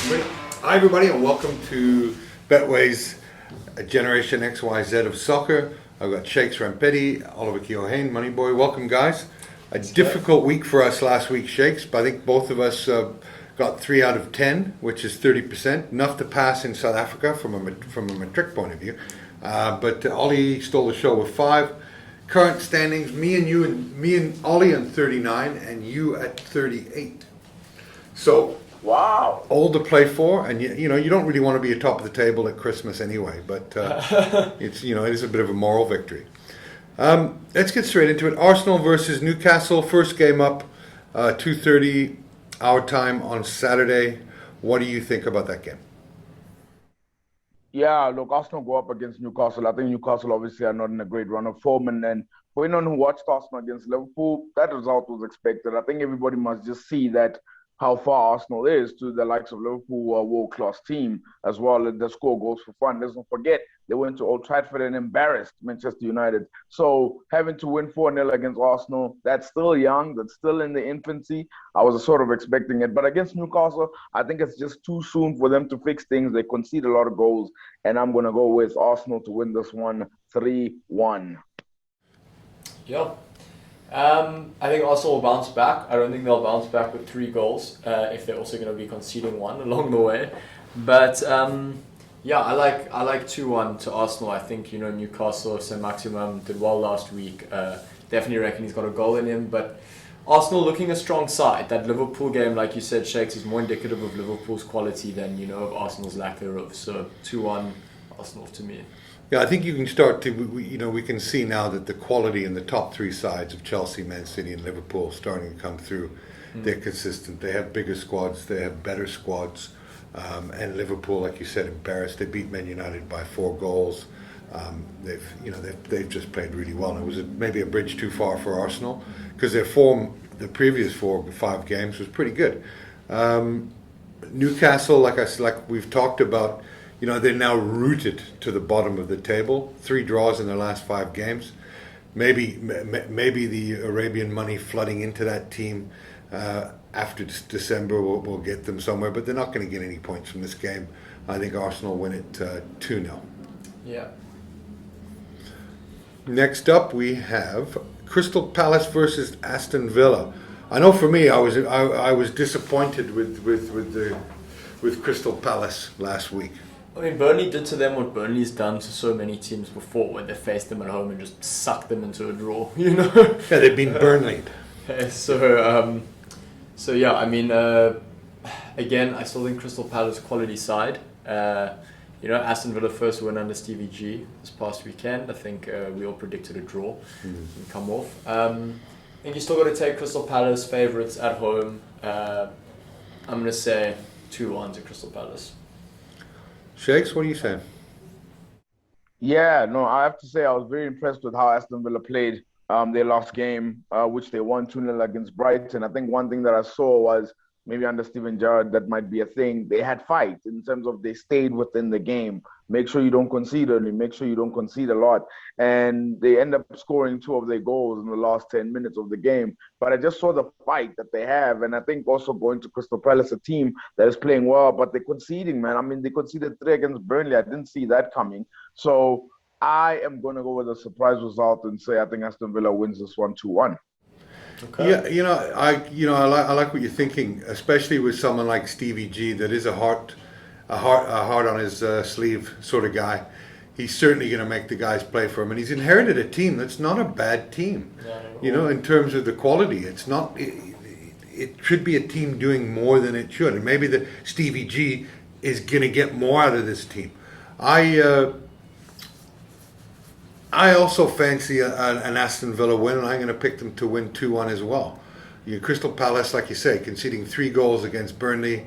Great. Hi, everybody, and welcome to Betway's Generation XYZ of Soccer. I've got Shakes Rampedi, Oliver Keohane, Money Boy. Welcome, guys. A difficult week for us last week, Shakes, but I think both of us got 3 out of 10, which is 30%, enough to pass in South Africa from a metric point of view. But Ollie stole the show with 5. Current standings: me and Ollie on 39, and you at 38. So. Wow. All to play for, and you don't really want to be atop of the table at Christmas anyway, but it is a bit of a moral victory. Let's get straight into it. Arsenal versus Newcastle, first game up, 2:30 our time on Saturday. What do you think about that game? Yeah, look, Arsenal go up against Newcastle. I think Newcastle obviously are not in a great run of form, and then for anyone who watched Arsenal against Liverpool, that result was expected. I think everybody must just see that how far Arsenal is to the likes of Liverpool, a world-class team, as well as the score goes for fun. Let's not forget, they went to Old Trafford and embarrassed Manchester United. So having to win 4-0 against Arsenal, that's still young, that's still in the infancy. I was sort of expecting it. But against Newcastle, I think it's just too soon for them to fix things. They concede a lot of goals, and I'm going to go with Arsenal to win this one 3-1. Yeah. I think Arsenal will bounce back. I don't think they'll bounce back with 3 goals if they're also going to be conceding 1 along the way. But yeah, I like 2-1 to Arsenal. I think Newcastle, Saint-Maximin did well last week. Definitely reckon he's got a goal in him. But Arsenal looking a strong side. That Liverpool game, like you said, Shakes, is more indicative of Liverpool's quality than of Arsenal's lack thereof. So 2-1 Arsenal to me. Yeah, I think you can start to, we can see now that the quality in the top 3 sides of Chelsea, Man City and Liverpool starting to come through. They're consistent. They have bigger squads. They have better squads. And Liverpool, like you said, embarrassed. They beat Man United by 4 goals. They've just played really well. And it was maybe a bridge too far for Arsenal because their form, the previous 4 or 5 games, was pretty good. Newcastle, like we've talked about, they're now rooted to the bottom of the table. 3 draws in their last 5 games. Maybe the Arabian money flooding into that team after December will get them somewhere, but they're not going to get any points from this game. I think Arsenal win it 2-0. Yeah. Next up, we have Crystal Palace versus Aston Villa. I know for me, I was disappointed with Crystal Palace last week. I mean, Burnley did to them what Burnley's done to so many teams before, when they faced them at home and just sucked them into a draw. Yeah, they've been Burnley. So yeah, I mean, again, I still think Crystal Palace quality side. Aston Villa first win under Stevie G this past weekend. I think we all predicted a draw and come off. I think you still got to take Crystal Palace favourites at home. I'm going to say 2-1 to Crystal Palace. Shakes, what are you saying? Yeah, no, I have to say I was very impressed with how Aston Villa played their last game, which they won 2-0 against Brighton. I think one thing that I saw was maybe under Steven Gerrard, that might be a thing. They had fight in terms of they stayed within the game. Make sure you don't concede early. Make sure you don't concede a lot. And they end up scoring 2 of their goals in the last 10 minutes of the game. But I just saw the fight that they have. And I think also going to Crystal Palace, a team that is playing well, but they're conceding, man. I mean, they conceded 3 against Burnley. I didn't see that coming. So I am going to go with a surprise result and say I think Aston Villa wins this one 2-1. Okay. Yeah, I like what you're thinking, especially with someone like Stevie G that is a heart on his sleeve sort of guy. He's certainly going to make the guys play for him, and he's inherited a team that's not a bad team. In terms of the quality, it's not. It should be a team doing more than it should, and maybe the Stevie G is going to get more out of this team. I also fancy an Aston Villa win, and I'm going to pick them to win 2-1 as well. Crystal Palace, like you say, conceding 3 goals against Burnley.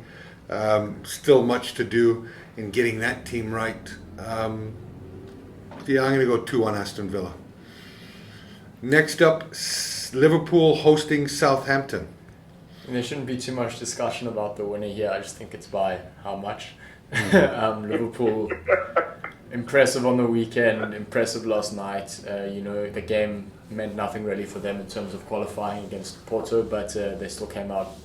Still much to do in getting that team right. I'm going to go 2-1 Aston Villa. Next up, Liverpool hosting Southampton. And there shouldn't be too much discussion about the winner here. I just think it's by how much. Liverpool... impressive on the weekend, impressive last night. The game meant nothing really for them in terms of qualifying against Porto, but they still came out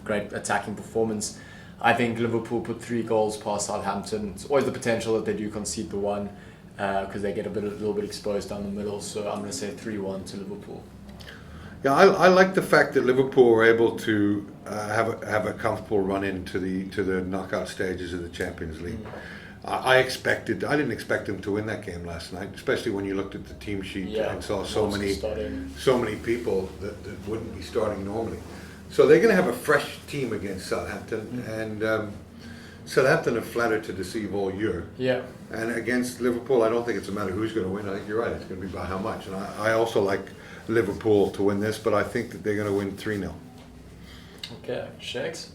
great attacking performance. I think Liverpool put 3 goals past Southampton. It's always the potential that they do concede the one because they get a little bit exposed down the middle. So I'm going to say 3-1 to Liverpool. Yeah, I like the fact that Liverpool were able to have a comfortable run into the knockout stages of the Champions League. I didn't expect them to win that game last night, especially when you looked at the team sheet and saw so many people that wouldn't be starting normally. So they're going to have a fresh team against Southampton, and Southampton have flattered to deceive all year. Yeah. And against Liverpool, I don't think it's a matter who's going to win. I think you're right. It's going to be by how much. And I also like Liverpool to win this, but I think that they're going to win 3-0. Okay, Shakes?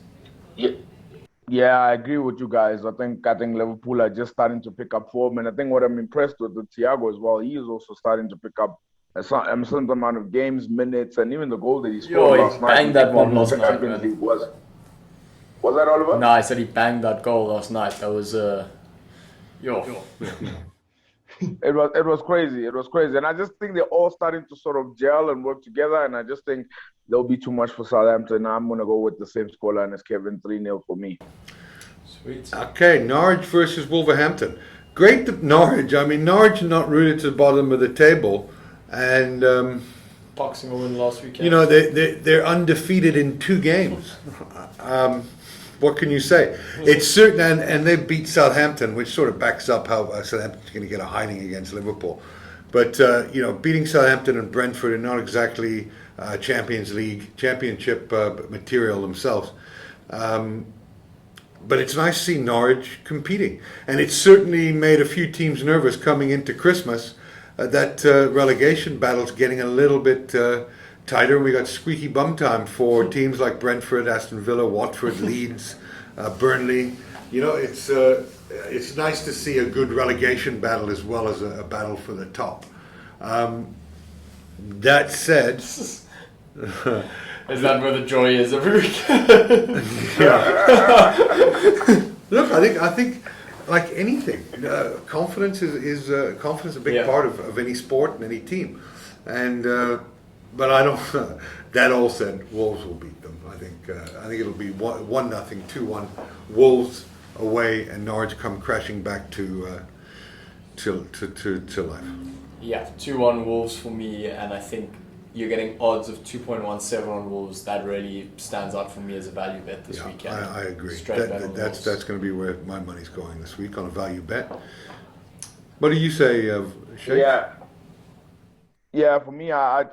Yeah, I agree with you guys. I think Liverpool are just starting to pick up form, and I think what I'm impressed with Thiago as well. He is also starting to pick up a certain amount of games, minutes, and even the goal that he scored last night. Banged that one last night, man. Was that Oliver? No, I said he banged that goal last night. That was It was crazy. It was crazy, and I just think they're all starting to sort of gel and work together. And I just think there'll be too much for Southampton. I'm gonna go with the same scoreline as Kevin, 3-0 for me. Sweet. Okay, Norwich versus Wolverhampton. Great that Norwich. I mean, Norwich are not rooted to the bottom of the table, and Boxing a win last weekend. you know they're undefeated in 2 games. What can you say? It's certain, and they beat Southampton, which sort of backs up how Southampton's going to get a hiding against Liverpool. But beating Southampton and Brentford are not exactly championship material themselves. But it's nice to see Norwich competing, and it's certainly made a few teams nervous coming into Christmas. That relegation battle's getting a little bit tighter. We got squeaky bum time for teams like Brentford, Aston Villa, Watford, Leeds, Burnley. You know, it's nice to see a good relegation battle as well as a battle for the top. That said, Is that where the joy is every week? Look, I think like anything, confidence is a big part of any sport and any team, and. But I don't. That all said, Wolves will beat them. I think it'll be 1-0, 2-1. Wolves away, and Norwich come crashing back to life. Yeah, 2-1 Wolves for me, and I think you're getting odds of 2.17 on Wolves. That really stands out for me as a value bet this weekend. I agree. Straight bet on That's Wolves. going to be where my money's going this week on a value bet. What do you say, Shay? Yeah, for me, I'm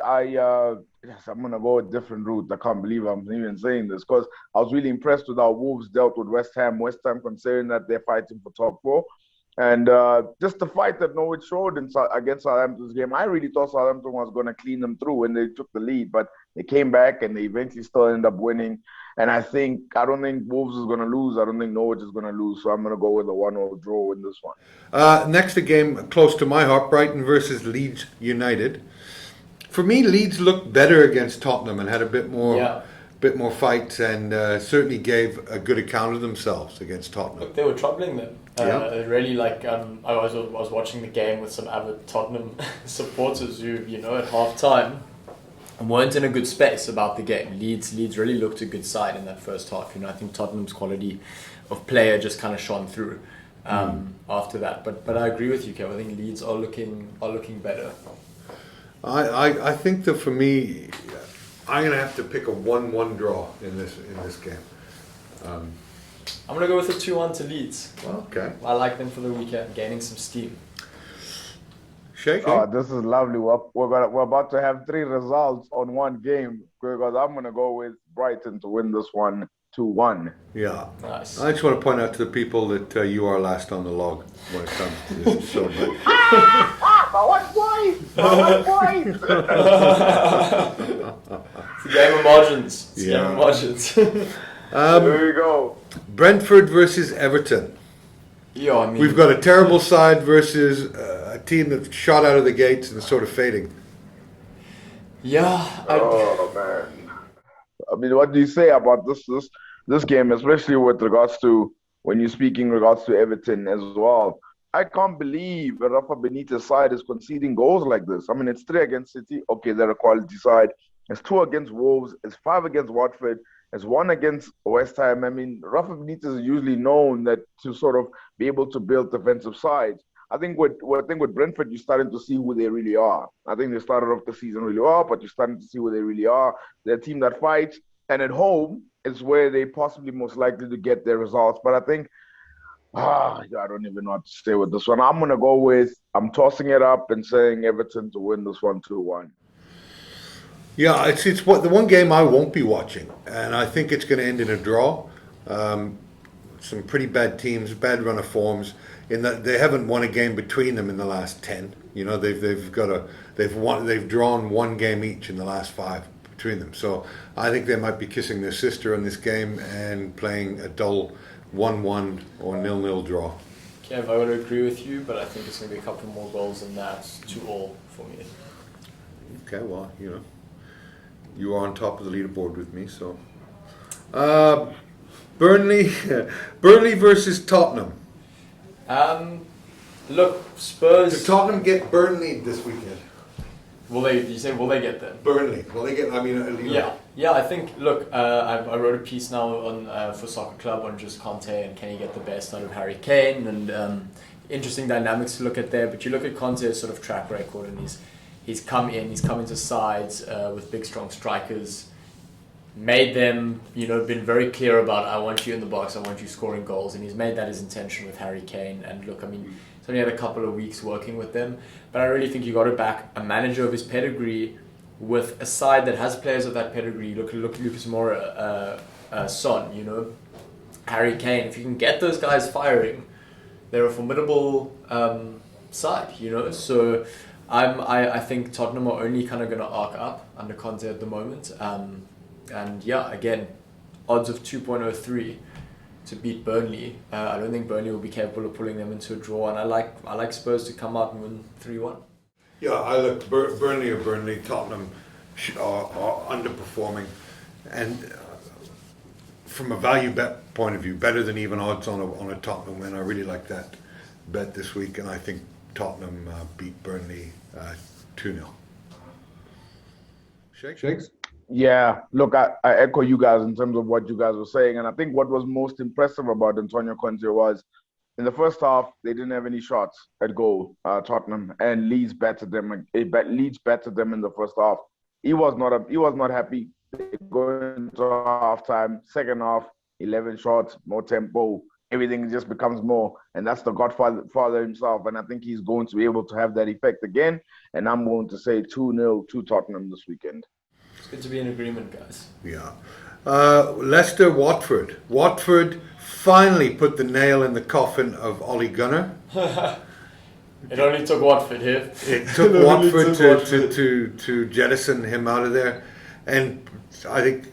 gonna go a different route. I can't believe I'm even saying this because I was really impressed with how Wolves dealt with West Ham. West Ham, considering that they're fighting for top 4, and just the fight that Norwich showed against Southampton's game. I really thought Southampton was gonna clean them through when they took the lead, but they came back and they eventually still ended up winning. And I don't think Wolves is gonna lose. I don't think Norwich is gonna lose. So I'm gonna go with a 1-1 draw in this one. Next, a game close to my heart: Brighton versus Leeds United. For me, Leeds looked better against Tottenham and had a bit more fight, and certainly gave a good account of themselves against Tottenham. Look, they were troubling them. Really, I was watching the game with some avid Tottenham supporters who, at half time weren't in a good space about the game. Leeds really looked a good side in that first half. I think Tottenham's quality of player just kind of shone through after that. But I agree with you, Kev. I think Leeds are looking better. I think that for me, I'm gonna have to pick a 1-1 draw in this game. I'm gonna go with a 2-1 to Leeds. Okay. I like them for the weekend, gaining some steam. Shake. Oh, this is lovely. We're about to have 3 results on one game because I'm gonna go with Brighton to win this one 2-1. Yeah. Nice. I just want to point out to the people that you are last on the log when it comes to this show. My 1 point! My 1 point! It's a game of margins. There you go. Brentford versus Everton. Yeah, I mean, We've got a terrible side versus a team that shot out of the gates and is sort of fading. yeah. Oh man! I mean, what do you say about this game, especially with regards to when you're speaking regards to Everton as well? I can't believe Rafa Benitez's side is conceding goals like this. I mean, it's 3 against City. Okay, they're a quality side. It's 2 against Wolves. It's 5 against Watford. has won against West Ham. I mean, Rafa Benitez is usually known that to sort of be able to build defensive sides. I think with Brentford, you're starting to see who they really are. I think they started off the season really well, but you're starting to see who they really are. They're a team that fights, and at home is where they possibly most likely to get their results. But I think, I don't even know what to say with this one. I'm tossing it up and saying Everton to win this one 2-1. Yeah, it's what the one game I won't be watching, and I think it's going to end in a draw. Some pretty bad teams, bad run of forms. In that they haven't won a game between them in the last 10. You know, they've drawn one game each in the last 5 between them. So I think they might be kissing their sister in this game and playing a dull 1-1 or 0-0 draw. Kev, I would agree with you, but I think it's going to be a couple more goals than that. 2-2 for me. Okay, well, you are on top of the leaderboard with me, so. Burnley versus Tottenham. Look, Spurs. Did Tottenham get Burnley this weekend? Will they get them? Burnley. Will they get? Yeah. I think. Look, I wrote a piece now on for Soccer Club on just Conte and can he get the best out of Harry Kane and interesting dynamics to look at there. But you look at Conte's sort of track record and he's come into sides with big strong strikers. Made them, been very clear about I want you in the box, I want you scoring goals, and he's made that his intention with Harry Kane. And look, I mean, he's only had a couple of weeks working with them, but I really think you got to back a manager of his pedigree with a side that has players of that pedigree. Look, Lucas Moura, Son, Harry Kane. If you can get those guys firing, they're a formidable side, So I think Tottenham are only kind of going to arc up under Conte at the moment. And yeah, again, odds of 2.03 to beat Burnley. I don't think Burnley will be capable of pulling them into a draw, and I like Spurs to come out and win 3-1. Yeah, I look Burnley. Tottenham are underperforming, and from a value bet point of view, better than even odds on a Tottenham win. I really like that bet this week, and I think Tottenham beat Burnley 2-0. Shakes? Yeah, look, I echo you guys in terms of what you guys were saying. And I think what was most impressive about Antonio Conte was in the first half, they didn't have any shots at goal, Tottenham, and Leeds battered them. Leeds battered them in the first half. He was not happy. They go into halftime, second half, 11 shots, more tempo. Everything just becomes more. And that's the Godfather himself. And I think he's going to be able to have that effect again. And I'm going to say 2-0 to Tottenham this weekend. It's good to be in agreement, guys. Yeah. Leicester, Watford. Watford finally put the nail in the coffin of Ole Gunnar. It only took Watford here. It took Watford to jettison him out of there. And I think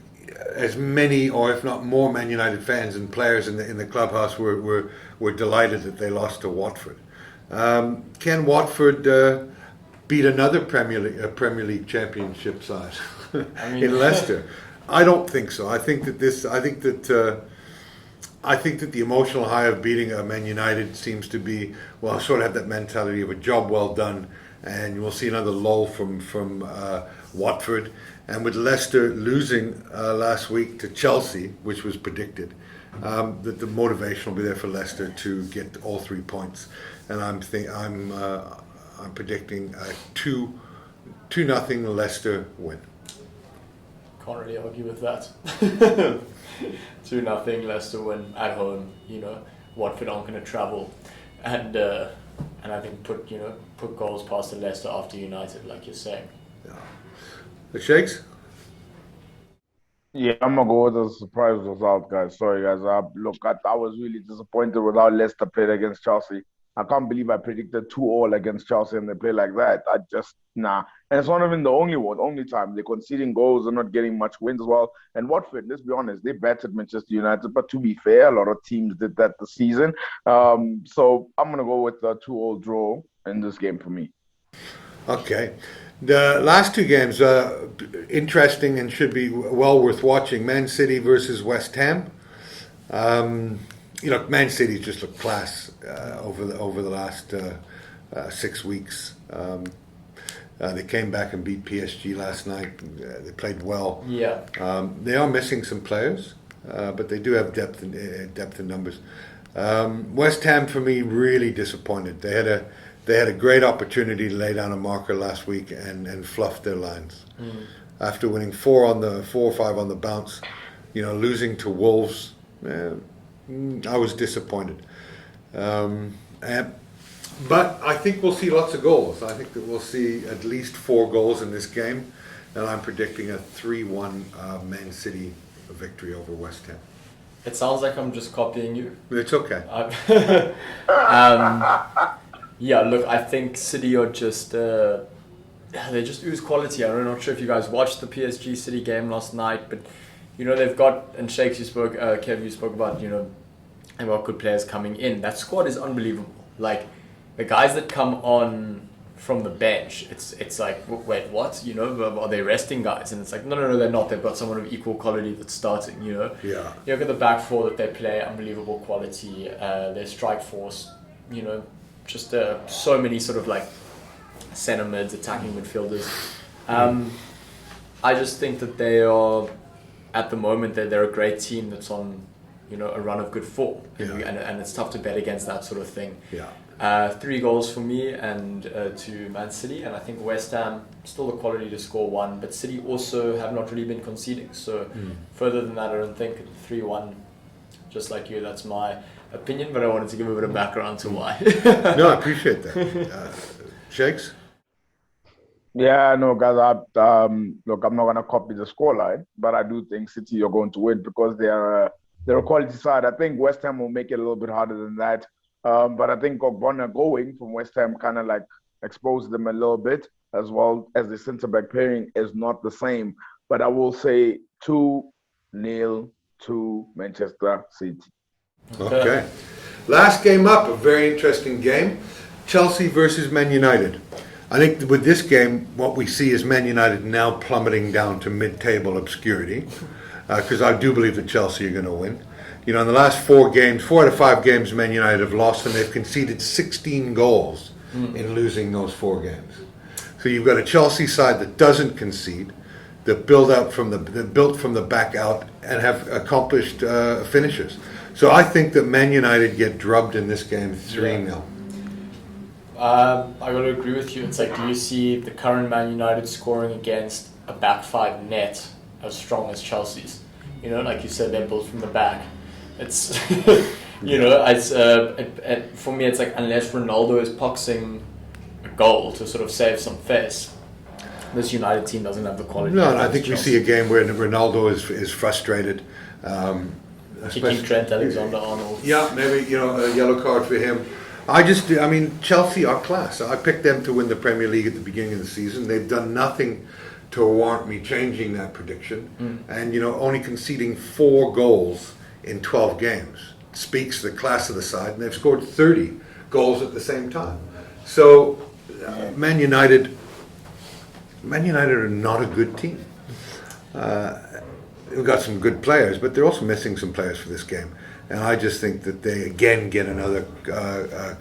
as many, or if not more, Man United fans and players in the clubhouse were delighted that they lost to Watford. Can Watford beat another Premier League championship side in Leicester? I don't think so. I think that the emotional high of beating a Man United seems to be, sort of have that mentality of a job well done, and we'll see another lull from Watford. And with Leicester losing last week to Chelsea, which was predicted, that the motivation will be there for Leicester to get all 3 points. And I'm predicting a 2-0 Leicester win. Can't really argue with that. 2-0 Leicester win at home. Watford aren't going to travel, and I think put goals past the Leicester after United, like you're saying. Yeah. The Shakes? Yeah, I'm gonna go with a surprise result, guys. Sorry, guys. I was really disappointed with how Leicester played against Chelsea. I can't believe I predicted 2-2 against Chelsea and they play like that. Nah. And it's not even the only time. They're conceding goals, they're not getting much wins as well. And Watford, let's be honest, they battered Manchester United. But to be fair, a lot of teams did that this season. So I'm going to go with a 2-2 draw in this game for me. Okay. The last 2 games, interesting and should be well worth watching. Man City versus West Ham. Man City just looked class over the last 6 weeks. They came back and beat PSG last night. They played well. Yeah. They are missing some players, but they do have depth in numbers. West Ham, for me, really disappointed. They had a great opportunity to lay down a marker last week and fluffed their lines. After winning 4 or 5 on the bounce, losing to Wolves, I was disappointed. But I think we'll see lots of goals. I think that we'll see at least 4 goals in this game, and I'm predicting a 3-1 Man City victory over West Ham. It sounds like I'm just copying you. It's okay. Yeah, look, I think City are just they just ooze quality. I'm not sure if you guys watched the PSG City game last night, but they've got, and Shakes, Kev, you spoke about they've got good players coming in. That squad is unbelievable. Like the guys that come on from the bench, it's like, wait, what? Are they resting guys? And it's like, no, they're not. They've got someone of equal quality that's starting. Yeah. You look at the back four that they play, unbelievable quality. Their strike force, just so many sort of like centre mids, attacking midfielders. I just think that they are, at the moment, they're a great team that's on, a run of good form, and it's tough to bet against that sort of thing. Yeah. 3 goals for me and to Man City, and I think West Ham still the quality to score 1, but City also have not really been conceding. So further than that, I don't think 3-1. Just like you, that's my opinion, but I wanted to give a bit of background to why. No, I appreciate that. Shakes? Yeah, no, guys. Look, I'm not gonna copy the scoreline, but I do think City are going to win because they're a quality side. I think West Ham will make it a little bit harder than that. But I think Ogbonna going from West Ham kind of like exposed them a little bit, as well as the centre back pairing is not the same. But I will say 2-0 to Manchester City. Okay. Last game up, a very interesting game. Chelsea versus Man United. I think with this game, what we see is Man United now plummeting down to mid-table obscurity, because I do believe that Chelsea are going to win. In the last 4 out of 5 games Man United have lost, and they've conceded 16 goals in losing those 4 games. So you've got a Chelsea side that doesn't concede, that built from the back out and have accomplished finishes. So I think that Man United get drubbed in this game 3-0. I got to agree with you. It's like, do you see the current Man United scoring against a back 5 net as strong as Chelsea's? Like you said, they're built from the back. It's, it's for me, it's like, unless Ronaldo is boxing a goal to sort of save some face, this United team doesn't have the quality. No, and I think we see a game where Ronaldo is frustrated. Kicking Trent Alexander-Arnold. Yeah, maybe, a yellow card for him. Chelsea are class. I picked them to win the Premier League at the beginning of the season. They've done nothing to warrant me changing that prediction. And, only conceding 4 goals in 12 games speaks to the class of the side. And they've scored 30 goals at the same time. So, Man United are not a good team. They've got some good players, but they're also missing some players for this game. And I just think that they again get another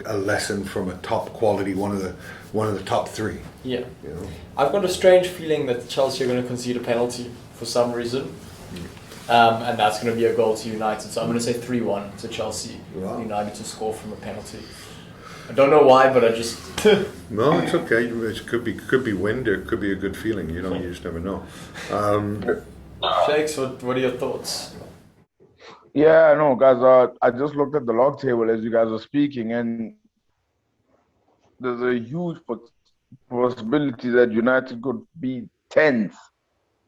a lesson from a top quality, one of the top 3. Yeah, I've got a strange feeling that Chelsea are going to concede a penalty for some reason, and that's going to be a goal to United. So I'm going to say 3-1 to Chelsea. Wow. United to score from a penalty. I don't know why, but I just. No, it's okay. It could be wind, or it could be a good feeling. You just never know. Shakes, what are your thoughts? Yeah, no, guys. I just looked at the log table as you guys were speaking, and there's a huge possibility that United could be 10th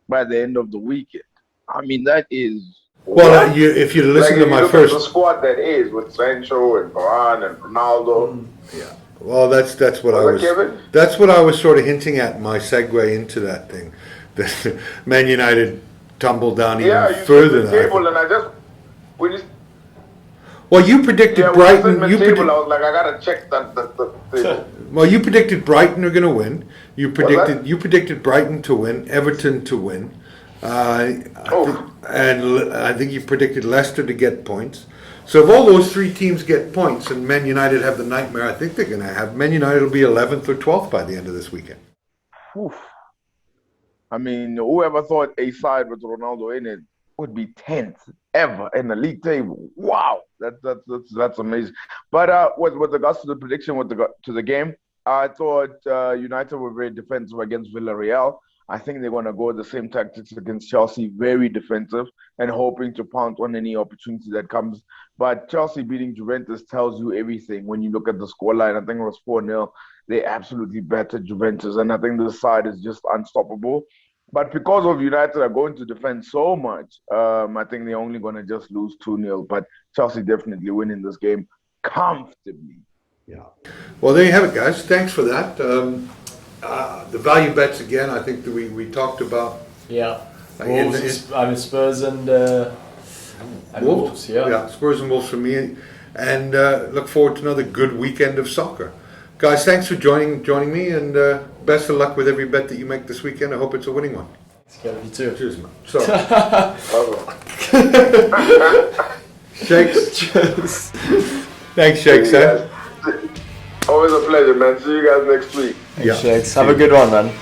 by the end of the weekend. I mean, that is. Well, if you listen to my first, the squad that is with Sancho and Varane and Ronaldo. Yeah. Well, that's what I was. Kevin? That's what I was sort of hinting at in my segue into that thing. That Man United tumbled down even further than that. Well, you predicted Brighton. I was like, I gotta check the Well, you predicted Brighton are going to win. You predicted Brighton to win, Everton to win, and I think you predicted Leicester to get points. So if all those 3 teams get points and Man United have the nightmare, I think they're going to have. Man United will be 11th or 12th by the end of this weekend. Whew. I mean, whoever thought a side with Ronaldo in it would be 10th ever in the league table? Wow, that's amazing. But with regards to the prediction to the game, I thought United were very defensive against Villarreal. I think they're going to go the same tactics against Chelsea, very defensive and hoping to pounce on any opportunity that comes. But Chelsea beating Juventus tells you everything when you look at the scoreline. I think it was 4-0. They absolutely battered Juventus, and I think this side is just unstoppable. But because of United are going to defend so much, I think they're only going to just lose 2-0. But Chelsea definitely winning this game comfortably. Yeah. Well, there you have it, guys. Thanks for that. The value bets again. I think that we talked about. Yeah. Spurs and Wolves. Yeah, Spurs and Wolves for me, and look forward to another good weekend of soccer. Guys, thanks for joining me, and best of luck with every bet that you make this weekend. I hope it's a winning one. It's you too. Cheers, man. So, Shakes. Cheers. Thanks, Shakes. Always a pleasure, man. See you guys next week. Thanks, Shakes. Have a good one, man.